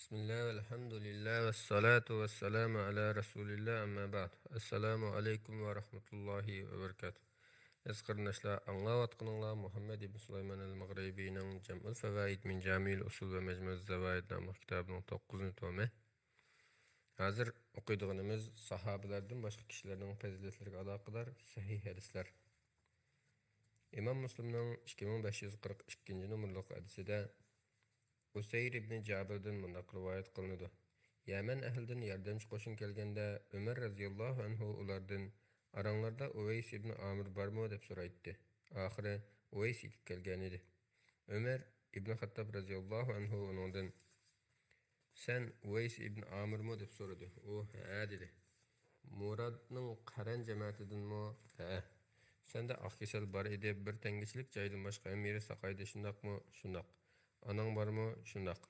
Bismillah, elhamdülillah ve salatu ve selamu ala Resulillah amma ba'd. Assalamu alaikum ve rahmetullahi ve berekatuh. Ez qardaşlar, anlayatqanlar Muhammed ibn Süleyman el-Maghribi'nin Cem'ül Fevaid min Cami'il Usul ve Mecmu'z Zavaid namlı kitabının 9. tomu. Hazır oquyduğumuz sahabelerden başqa kişilerin faziletleriga alaqadar sahih hadisler. İmam Müslim'nin 2542 numaralı hadisida Useyr ibn Cabir'den mundaq rivayet qılınıdı. Yaman ahlidan yardımcı qo'shin kelganda Umar radhiyallohu anhu ulardan aranglarda Uvays ibn Amir barmı deb so'raydi. Oxiri Uvays yetib kelgan edi. Umar ibn Xattab radhiyallohu anhu uningdan "Sen Uvays ibn Amirmi?" deb so'radi. U "Ha" dedi. Muradning qaran jamoatidanmi? "Ha." Senda oq kasal bor edi, bir tangichilik joydan boshqa amiri saqaydi, shundaqmi? Shundaq. Anang bormi? Shundaq.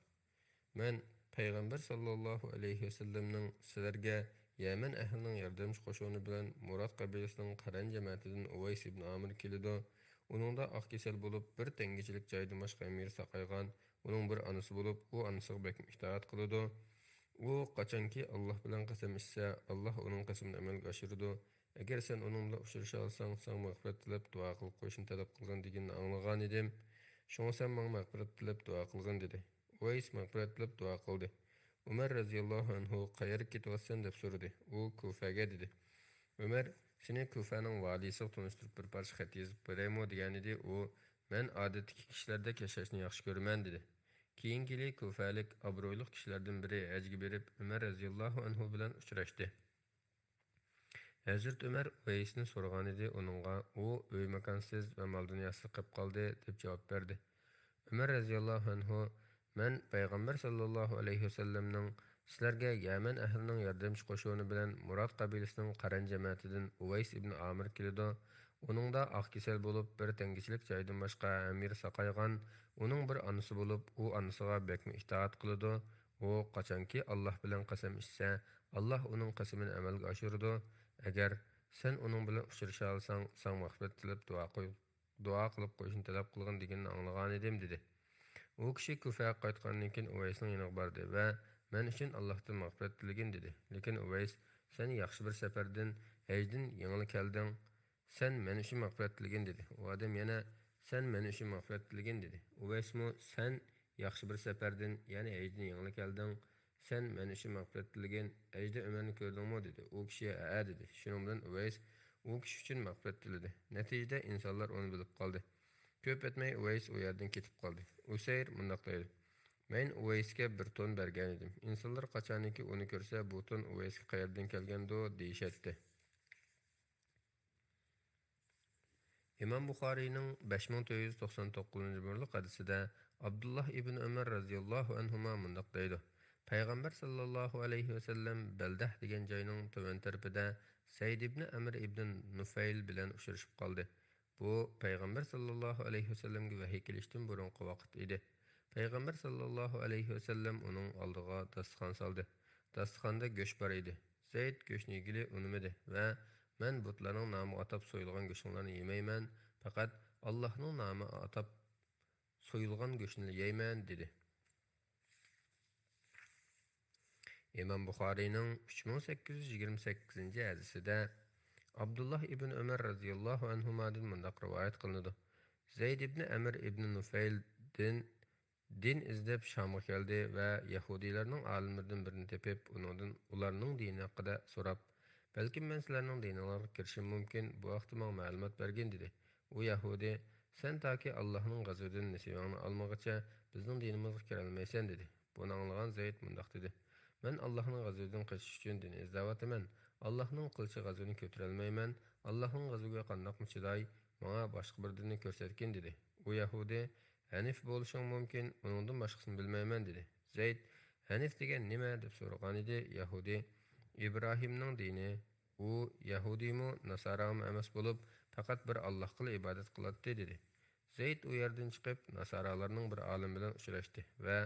Men Payg'ambar sallallohu alayhi vasallamning sizlarga Yaman ahlining yordamchi qo'shini bilan Murad qabilasining qaran jamoatidan Uvays ibn Amir keladi. Uningda oq kasal bo'lib, bir tangichilik joydan boshqa amir saqaygan, uning bir onasi bo'lib, u onasiga bek itoat qiladi. U qachonki Alloh bilan qasam ichsa, Alloh uning qasamini amalga oshiradi. Agar sen uning bilan uchrasha olsang, sen mag'firat tilab duo qilib qo'yishni talab qilgan deganini anglagan edim. Şoňa sen maňa magfirat tilep dua kılgın dedi. Uways magfirat tilep dua kıldı. Ömer raziyallahu anhu qaýerga ketýärsen dep sorady. U Kufaga dedi. Ömer seni Kufanyň walisi tanıştyryp bir parça xat ýazyp berýärmi diýen idi. U men adatdaki kişilerde yaşaşyny ýaxşy görmän dedi. Keýinkili Kufalik abroýluk kişilerden biri hajga berip Ömer raziyallahu anhu bilen uçraşdy. Hazrat Ömer Uwaysni sorgan idi, onunğa u öý makansyz we mal dünýäsi qyp galdy dep jogap berdi. Ömer raziyallahu anhu men Paýgamber sallallahu alayhi wasallamning sizlarga Yaman ahlining yardımçı qoşuny bilen Murad qabilasining qaran jamaatidan Uways ibn Amir keldi. Onungda ak kesel bolup bir tengiçilik joydan başqa amir saqaygan, uning bir anысы bolup u anısyga bekmi itaat qiladi. O qachonki Alloh bilan qasam ichsa, Alloh uning qasamini amalga oshiradi. Agar sen uning bilan uchrasha olsang, sen mag'firat tilab duo qilib qo'yishni talab qilgan deganini anglagan edim dedi. U kishi Kufaga qaytgandan keyin Uwaysning yoniga bordi va men uchun Allohdan mag'firat tilagin dedi. Lekin Uways sen yaxshi bir safardan hajdan yengil kelding. Sen men uchun mag'firat tilagin dedi. U odam yana sen men uchun mag'firat tilagin dedi. Uwaysmi sen yaxshi bir safardan, ya'ni hajdan yengil kelding. Sen men uchun mag'firat tilagin, hajda Umarni ko'rdingmi dedi. U kishi "Ha" dedi. Shuning bilan Uways u kishi uchun mag'firat tiladi. Natijada insonlar uni bilib qoldi. Köp etmey Uways o yerden ketip kaldı. Useyr mundaq deydi. Men Uwaysga bir ton bergen edim. İnsanlar qaçaniki onu görse bu ton Uwaysga qayerden kelgendo deyişetdi. İmam Buxariyning 5499-numaralı hadisida Abdullah ibn Ömer radhiyallohu anhuma mundaq deydi. Payg'ambar sallallohu alayhi vasallam Baldah degan joyning to'van tarafida Said ibn Amr ibn Nufayl bilan uchrashib qoldi. Bu Payg'ambar sallallohu alayhi vasallamga vahiy kelishdan burunqi vaqt edi. Payg'ambar sallallohu alayhi vasallam uning oldiga dasturxon soldi. Dasturxonda go'sht bor edi. Zayd go'shtni yegili unimidi va men butlarning nomi atab so'yilgan go'shtlarni yemayman, faqat Allohning nomi atab so'yilgan go'shtni yeyman dedi. İmam Buxariyning 3828-hadisida Abdullah ibn Ömer radhiyallohu anhumadan mundaq rivoyat qilinadi. Zayd ibn Amr ibn Nufayl'din din izlab Şamga keldi va Yahudilarning olimlaridan birini tepib, ularning dini haqida so'rab, "Balkim men sizlarning diningizga kirishim mumkin, bu vaqtda menga ma'lumot bergin" dedi. U Yahudi, "Sen taki Allohning g'azovidan nasibangni olmaguncha bizning dinimizga kira olmaysan" dedi. Buni anglagan Zayd mundaq dedi: "Men Allohning g'azovidan qochish uchun din izlayapman. Allohning qilichi g'azovini ko'tara olmayman. Allohning g'azoviga qandoqmi chiday, menga boshqa bir dinni ko'rsatgin" dedi. U Yahudi, "Hanif bo'lishing mumkin, uningdan boshqasini bilmayman" dedi. Zayd, "Hanif degan nima?" deb so'ragan edi. Yahudi, "İbrahimning dini." U Yahudiymi, Nasarami emas bo'lib, faqat bir Allohga ibodat qiladi dedi. Zayd u yerdan chiqib, Nasaralarning bir olim bilan uchrashdi va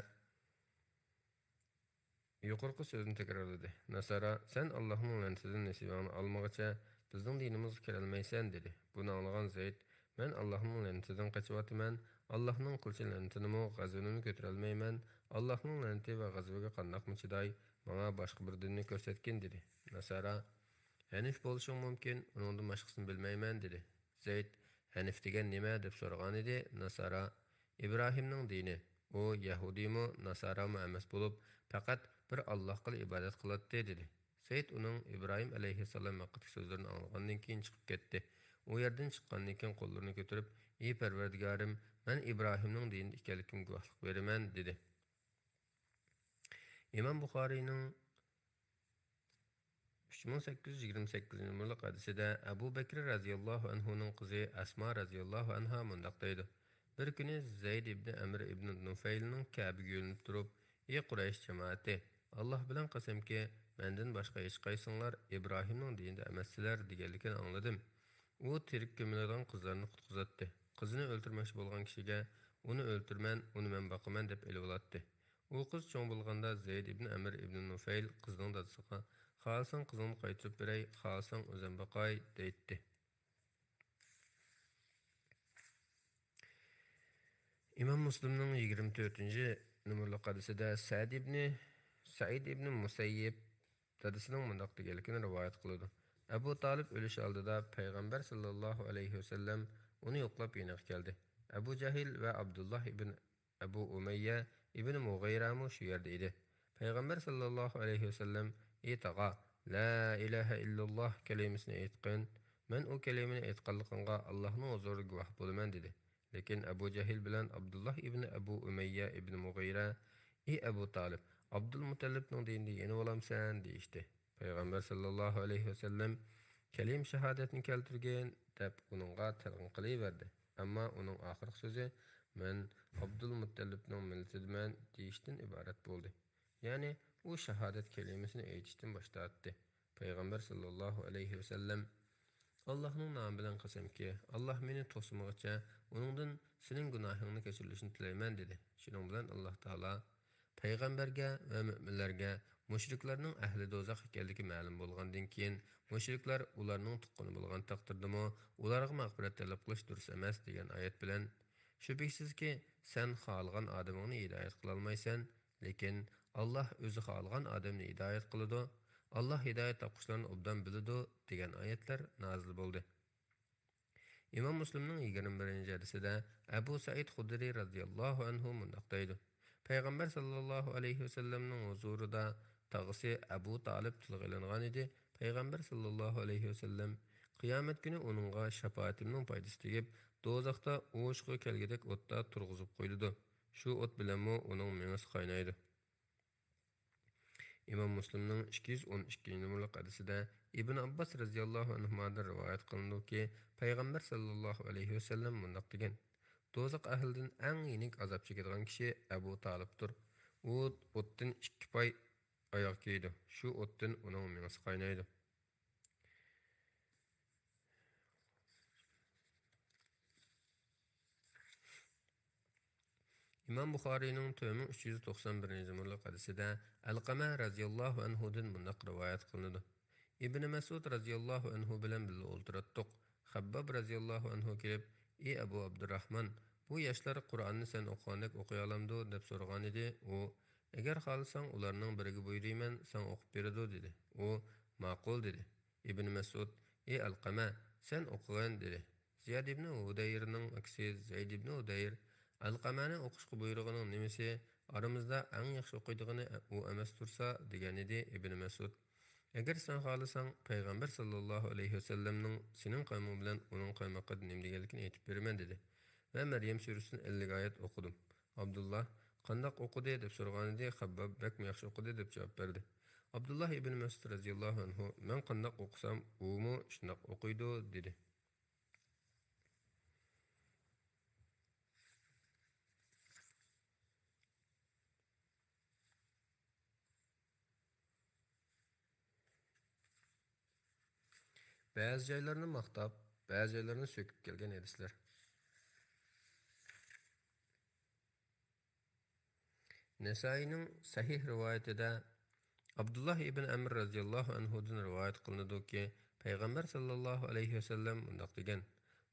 yuqorqi so'zni takrorladi. Nasara, "Sen Allohning la'natidan nasibangni olmaguncha bizning dinimizga kira olmaysan" dedi. Buni anglagan Zayd, "Men Allohning la'natidan qochayotman. Allohning qilchi la'natinimi, g'azabini ko'tarolmayman. Allohning la'nati va g'azabiga qandoqmi chiday? Menga boshqa bir dinni ko'rsatgin dedi. Nasara Hanif bo'lishing mumkin, uningdan boshqasini bilmayman dedi. Zayd Hanif degan nima deb so'ragan edi. Nasara Ibrohimning dini. U Yahudiymi, Nasarami emas bo'lib, faqat bir Allohga ibodat qiladi dedi. Zayd uning Ibrohim alayhissalom haqidagi so'zlarini anglagandan keyin chiqib ketdi. U yerdan chiqqandan keyin qo'llarini ko'tarib, "Ey Parvardigorim, men Ibrohimning dinida ekanligimga guvohlik beraman" dedi. İmam Buxariyning 3828 numaralı hadisida Abu Bakr radhiyallohu anhuning qizi Asma radhiyallohu anha mundaq deydi. Bir kuni Zayd ibn Amr ibn Nufaylning Ka'baga yo'linib turib, "Ey Quraysh jamoati, Alloh bilan qasamki, mendan boshqa hech qaysinglar Ibrohimning dinida emassizlar" deganligini angladim. U tirik ko'miladigan qizlarni qutqizatdi. Qizini o'ltirmoqchi bo'lgan kishiga "Uni o'ltirman, uni men boqaman" deb elib u qiz cho'ng bo'lganda Zayd ibn Amr ibn Nufayl qizning dadasiga "Xohlasang qizingni qaytarib beray, xohlasang o'zim boqay" deydi. İmam Muslimning 24-numaralı hadisida Said ibn Musayyib dadasining mundaq deganligini rivoyat qiladi. Abu Talib o'lish oldida payg'ambar sallallohu alayhi vasallam uni yo'qlab yoniga keldi. Abu Jahil va Abdullah ibn Abu Umayya ibn Mughayramu shu yerda edi. Payg'ambar sallallohu alayhi vasallam: "Ey tog'a, la ilaha illalloh kalimasini aytqin. Men u kalimani aytganligimga Allohning huzurida guvoh bo'laman" dedi. Lekin Abu Jahil bilan Abdullah ibn Abu Umayya ibn Mughayra: "Ey Abu Talib, Abdul Muttalibning dinida yenib olamsan" deyishdi. Payg'ambar sallallohu alayhi vasallam kalim shahodatni keltirgan deb uningga talqin qilaverdi. Ammo uning oxirgi so'zi "Men Abdul Muttalibning millatidaman" deyishdan iborat bo'ldi. Ya'ni u shahodat kalimasini aytishdan bosh tortdi. Payg'ambar sallallohu alayhi vasallam: "Allohning nomi bilan qasamki, Alloh meni to'smag'icha uningdan sening gunohingni kechirilishini tilayman" dedi. Shuning bilan Alloh taolo payg'ambarga va mu'minlarga mushriklarning ahli do'zax ekanligi ma'lum bo'lgandan keyin mushriklar ularning tuqqani bo'lgan taqdirdami ularga mag'firat talab qilish durust emas degan oyat bilan shubhisizki sen xohlagan odamingni hidoyat qilolmaysan, lekin Alloh o'zi xohlagan odamni hidoyat qiladi. Alloh hidoyat topquchlarni obdan biladi degan oyatlar nozil bo'ldi. İmam Müslimning 21-hadisida Abu Said Xudri radhiyallohu anhu mundaq deydi. Payg'ambar sallallohu alayhi vasallamning huzurida tog'asi Abu Talib tilga ilingan edi. Payg'ambar sallallohu alayhi vasallam qiyomat kuni uningga shafaatimning foydasi tegib, do'zaxda o'shqi kelgidek o'tda turg'izib qo'ydi. Shu o't bilanmi uning mengisi qaynaydi. İmam Müslimning 212-numaralı hadisida Ibn Abbas radhiyallohu anhudan rivoyat qilindiki, payg'ambar sallallohu alayhi vasallam mundaq degan: "Do'zax ahlidan eng yenik azob chekadigan kishi Abu Talibdir. U o'tdan 2 pay oyoq kiydi. Shu o'tdan uning mengisi qaynaydi." İmam Buxariyning 391-numaralı hadisida Alqama radhiyallohu anhudan mundaq rivoyat qilinadi. Ibn Mas'ud radhiyallohu anhu bilan birga o'ltiratdik. Habbab radhiyallohu anhu kelib: "Ey Abu Abdurrahman, bu yoshlar Qur'onni sen o'qigandek o'qiy olamdi?" deb so'ragan edi. U: "Agar xohlasang ularning biriga buyurayman, sen o'qib beradi" dedi. U: "Ma'qul" dedi. Ibn Mas'ud: "Ey Alqama, sen o'qigan" dedi. Ziyad ibn Udayrning aksi Zayd ibn Udayr: "Alqamani o'qishga buyrug'ining nimasi? Aramizda eng yaxshi o'qiydigani u emas tursa" degan edi Ibn Mas'ud. Agar sen xohlasang, payg'ambar sallallohu alayhi vasallamning sening qavming bilan uning qavmi haqida nima deganligini aytib beraman dedi. Va Maryam surasining 50 oyat o'qidim. Abdullah qandoq o'qidi deb so'raganida Habbab bakmi yaxshi o'qidi deb javob berdi. Abdullah ibn Mas'ud radhiyallohu anhu men qandoq o'qisam, u mu shundoq o'qiydi dedi. Ba'zi joylarni maqtab, ba'zi joylarni so'kib kelgan hadislar. Nasaining sahih rivoyatida Abdullah ibn Amr radhiyallohu anhudan rivoyat qilinadiki, payg'ambar sallallohu alayhi vasallam mundaq degan: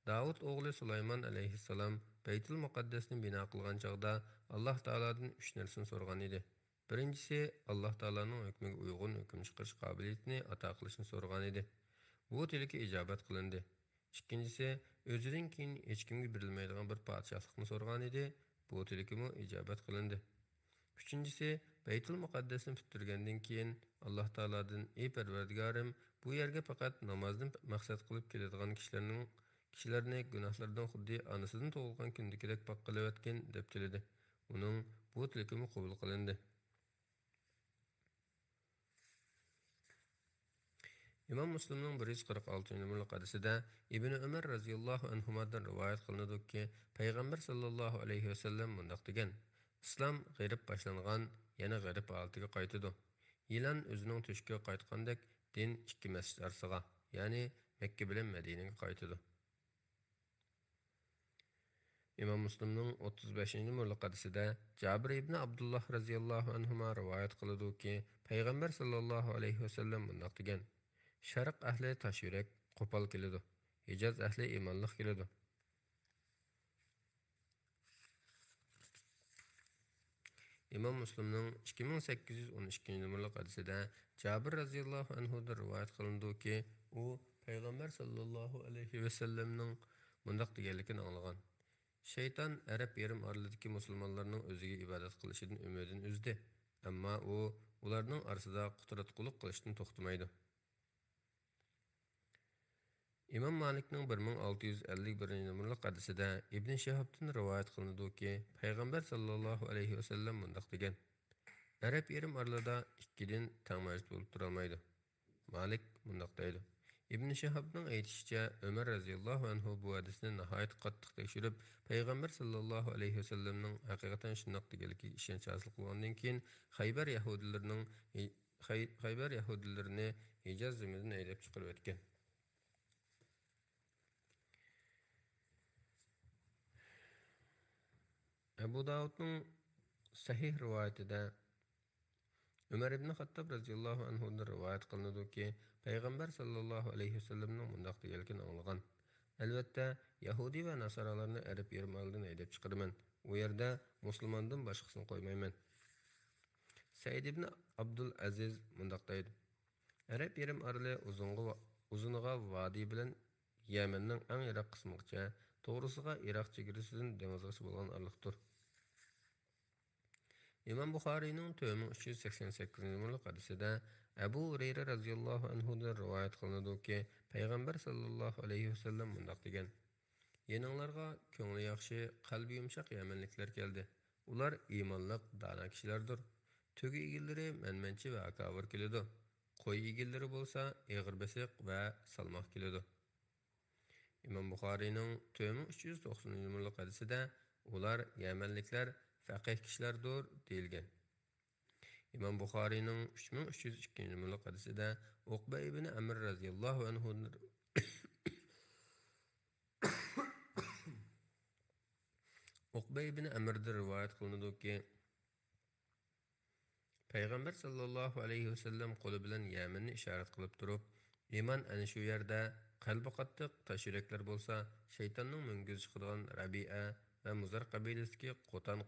Davud o'g'li Sulaymon alayhissalom Baytul Muqaddasni bino qilgan chog'da Alloh taolodan 3 narsani so'ragan edi. Birinchisi, Alloh taoloning hukmiga uyg'un hukm chiqarish qobiliyatini ato qilishni so'ragan edi. Bu tilakka ijobat qilindi. Ikkinchisi, o'zidan keyin hech kimga berilmaydigan bir podshohlikni so'ragan edi. Bu tilakka ijobat qilindi. Uchinchisi, Baytul Muqaddasni bitirgandan keyin Alloh taolodan: "Ey Parvardigorim, bu yerga faqat namozni maqsad qilib keladigan kishilarni gunohlardan xuddi onasidan tug'ilgan kundagidek pok qilayotgan" deb tiladi. Uning bu tilaki qabul qilindi. İmam Müslim'nin 146 numaralı hadisida İbn Ömer radhiyallohu anhudan rivoyat qilinadiki, Payg'ambar sallallohu alayhi vasallam mundaq degan: "Islom g'arib boshlangan, yana g'arib holatiga qaytadi. Yilon o'zining tushiga qaytgandek din ikki masjid orasiga, ya'ni Makka bilan Madinaga qaytadi." İmam Müslim'nin 35 numaralı hadisida Jabir ibn Abdullah radhiyallohu anhuma rivoyat qiladi Payg'ambar sallallohu alayhi vasallam mundaq degan: "Sharq ahli tosh yurak, qo'pol keladi. Hijoz ahli iymonliq keladi." İmam Müslim'nin 2812 numaralı hadisida Jabir radhiyallohu anhudan rivoyat qilindi u Payg'ambar sallallohu alayhi vasallamning mundaq deganligini anglagan: "Shayton Arab yarim oralidagi musulmonlarning o'ziga ibodat qilishidan umidini uzdi, ammo u ularning orasida qudratqullik qilishdan to'xtamaydi." İmam Malikning 1651 numaralı hadisida Ibn Shahabdan rivoyat qilinadi Payg'ambar sallallohu alayhi vasallam mundaq degan: "Arab yarim oralida ikkidan tang mavjud bo'lib turolmaydi." Malik mundaq deydi. Ibn Shahabning aytishicha, Umar radhiyallohu anhu bu hadisni nihoyat qattiq tekshirib, Payg'ambar sallallohu alayhi vasallamning haqiqatan shundoq deganligiga ishonch hosil qilgandan keyin Xaybar yahudilarini Hijoz zimmidan haydab chiqarib o'tgan. Abu Davudning sahih rivoyatida Umar ibn Xattob radhiyallohu anhudan rivoyat qilinadi Payg'ambar sallallohu alayhi vasallamning mundaq deganligini anglagan: "Albatta, Yahudi va Nasoralarni Arab yarim oralidan haydab chiqaraman. U yerda musulmondan boshqasini qo'ymayman." Said ibn Abdul Aziz mundaq deydi: "Arab yarim orali uzuniga vodiy bilan Yamanning eng yiroq qismigacha, to'g'risiga Iroq chegarasidan dengizgacha bo'lgan oraliqdir." İmam Buxariyning 388 numaralı hadisida Abu Hurayra radhiyallohu anhudan rivoyat qilinadi Payg'ambar sallallohu alayhi vasallam mundaq degan: "Yaninglarga ko'ngli yaxshi, qalbi yumshoq yamanliklar keldi. Ular iymonliq, dono kishilardir. Tugi egillari manmanchi va akavir keladi. Qo'y egillari bo'lsa eg'ir besiq va salmoq keladi." İmam Buxariyning 390 numaralı hadisida ular yamanliklar faqih kishilardir deyilgan. İmam Buxariyning 3302 numaralı hadisida Uqba ibn Amr radhiyallohu anhu Uqba ibn Amr'dan rivoyat qilinadi Payg'ambar sallallohu alayhi vasallam qo'li bilan Yamanni ishorat qilib turib, "Iymon ana shu yerda, qalbi qattiq tosh yuraklar bo'lsa, shaytonning mingiz chiqadigan Rabi'a va Muzar qabilasidagi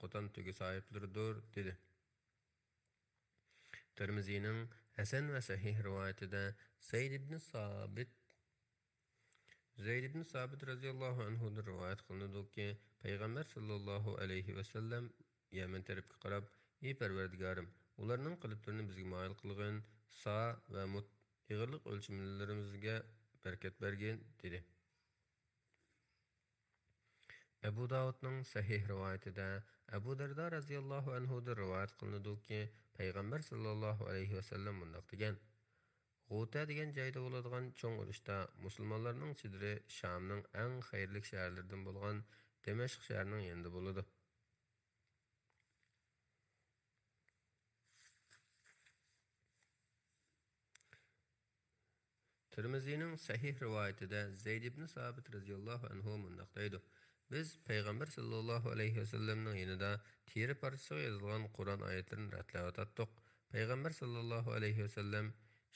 qo'ton tugi sohiblaridir" dedi. Tirmiziyning Hasan va sahih rivoyatida Zayd ibn Sabit radhiyallohu anhudan rivoyat qilinadi Payg'ambar sallallohu alayhi vasallam Yaman tarafga qarab: "Ey Parvardigorim, ularning qalblarini bizga moyil qilgin, sa va mut ig'irlik o'lchimlarimizga barakat bergin" dedi. Abu Davudning sahih rivoyatida Abu Darda radhiyallohu anhudan rivoyat qilinadi Payg'ambar sallallohu alayhi vasallam mundaq degan: "G'uta degan joyda bo'ladigan cho'ng urushda musulmonlarning chidiri Shamning eng xayrli shaharlaridan bo'lgan Damashq shahrining yanida bo'ladi." Tirmiziyning sahih rivoyatida Zayd ibn Sabit radhiyallohu anhu mundaq deydi: "Biz Payg'ambar sallallohu alayhi vasallamning yanida teri parchasiga yozilgan Qur'on oyatlarini ratlayotdik. Payg'ambar sallallohu alayhi vasallam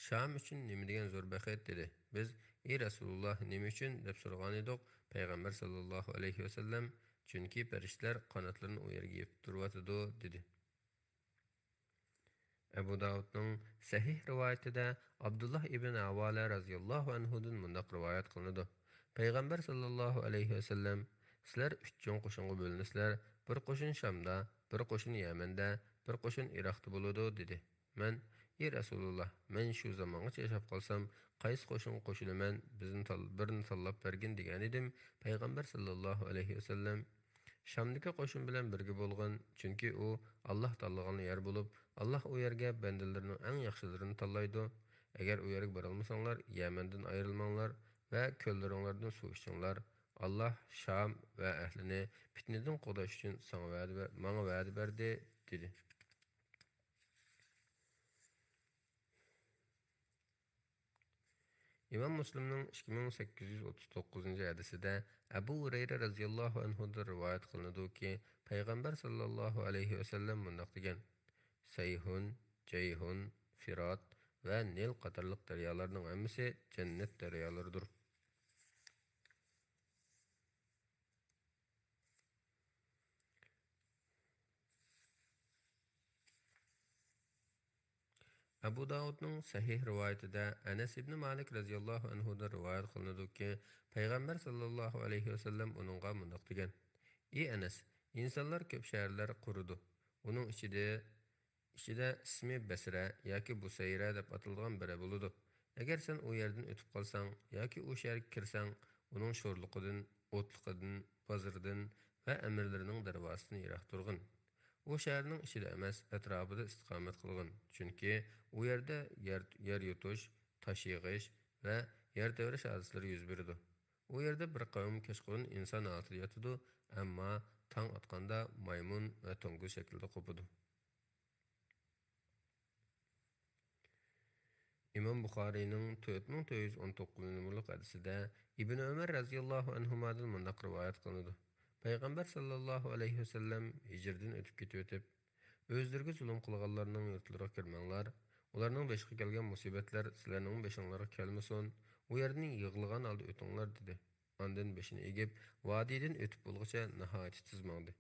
Sham uchun nima degan zo'r baxet dedi. Biz: "Ey Rasululloh, nima uchun?" deb so'ragan edik. Payg'ambar sallallohu alayhi vasallam: "Chunki farishtalar qanotlarini u yerga yepib turyotidi" dedi. Abu Davudning sahih rivoyatida Abdullah ibn Avala radhiyallohu anhudan mundaq rivoyat qilinadi. Payg'ambar sallallohu alayhi vasallam: "Sizlar uch cho'ng qo'shinga bo'linsizlar. Bir qo'shin Shamda, bir qo'shin Yamanda, bir qo'shin Iroqda bo'ladi" dedi. Men: "Ey Rasululloh, men shu zamongacha yashab qolsam, qaysi qo'shinga qo'shilaman? Birini tanlab bergin" degan edim. Payg'ambar sallallohu alayhi vasallam: Shamdagi qo'shin bilan birga bo'lg'in, chunki u Alloh tanlagan yer bo'lib, Alloh u yerga bandalarining eng yaxshilarini tanlaydi. Agar u yerga borolmasanglar, Yamandan ayrilmanglar va ko'llaringlardan suv ichinglar. Alloh Sham va ahlini fitnadan qo'dash uchun menga va'da berdi, dedi. İmam Müslim'nin 2839 hadisida Abu Hurayra radhiyallohu anhudan rivoyat qilinadi ki, Payg'ambar sallallohu alayhi vasallam mundaq degan: Sayhun, Ceyhun, Firat va Nil qatorliq daryolarning hammasi jannat daryolaridir. Abu Davudning sahih rivoyatida Anas ibn Malik radhiyallohu anhudan rivoyat qilinadi ki, Payg'ambar sallallohu alayhi vasallam uningga mundaq degan: Ey Anas, insonlar ko'p shaharlar qurdi. Uning ichida ismi Basra yoki Busayra deb atalgan biri bo'ladi. Agar sen u yerdan o'tib qolsang yoki u shaharga kirsang, uning sho'rliqidan, o'tliqidan, bozoridan va amirlarining darvozasidan yiroq turg'in. U shaharning ichida emas, atrofida istiqomat qilgin. Chunki u yerda yer yutish, tosh yig'ish va yer tevrish hodisalari yuz beradi. U yerda bir qavm kechqurun inson holatida yotadi, ammo tong otganda maymun va to'ng'iz shaklida qopadi. İmam Buxariyning 4419 numaralı hadisida Ibn Ömer radhiyallohu anhudan mundaq rivoyat qilinadi. Payg'ambar sallallohu alayhi vasallam hijrdan o'tib ketib, o'zlariga zulm qilganlarning yurtlariga kirmanglar. Ularning boshiga kelgan musibatlar sizlarning boshinglarga kelmasin. U yerning yig'ilgan holda o'tinglar dedi. Ondan beshini egib, vodiydan o'tib bo'lguncha nihoyat tizmandi.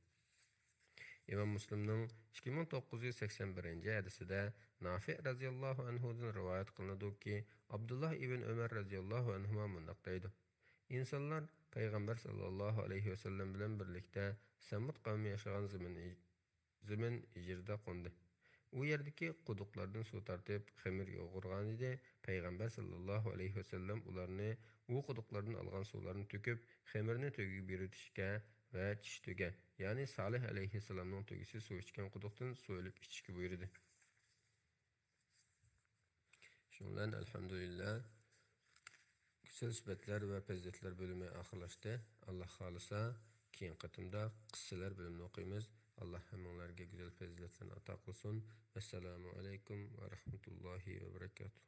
İmam Müslim'nin 2981 hadisida Nafi radhiyallohu anhudan rivoyat qilinadi ki, Abdullah ibn Ömer radhiyallohu anhuma mundaq deydi: İnsanlar Payg'ambar sallallohu alayhi vasallam bilan birlikda Samud qavmi yashagan zamin ijrida qo'ndi. U yerdagi quduqlardan suv tortib, xamir yo'g'irgan edi. Payg'ambar sallallohu alayhi vasallam ularni u quduqlardan olgan suvlarni to'kib, xamirni to'gib beritishga va tishdga, ya'ni Salih alayhissalomning tugisi suv ichgan quduqdan suv olib ichishga buyurdi. Shundan alhamdulillah güzel sifatlar va fazilatlar bölümü oxirlashdi. Alloh xolisa keyin qatimda qissalar bölümünü o'qiymiz. Alloh hammalarga güzel fazilatlarni ato qilsin. Assalomu alaykum va rahmatullohi va barakatuh.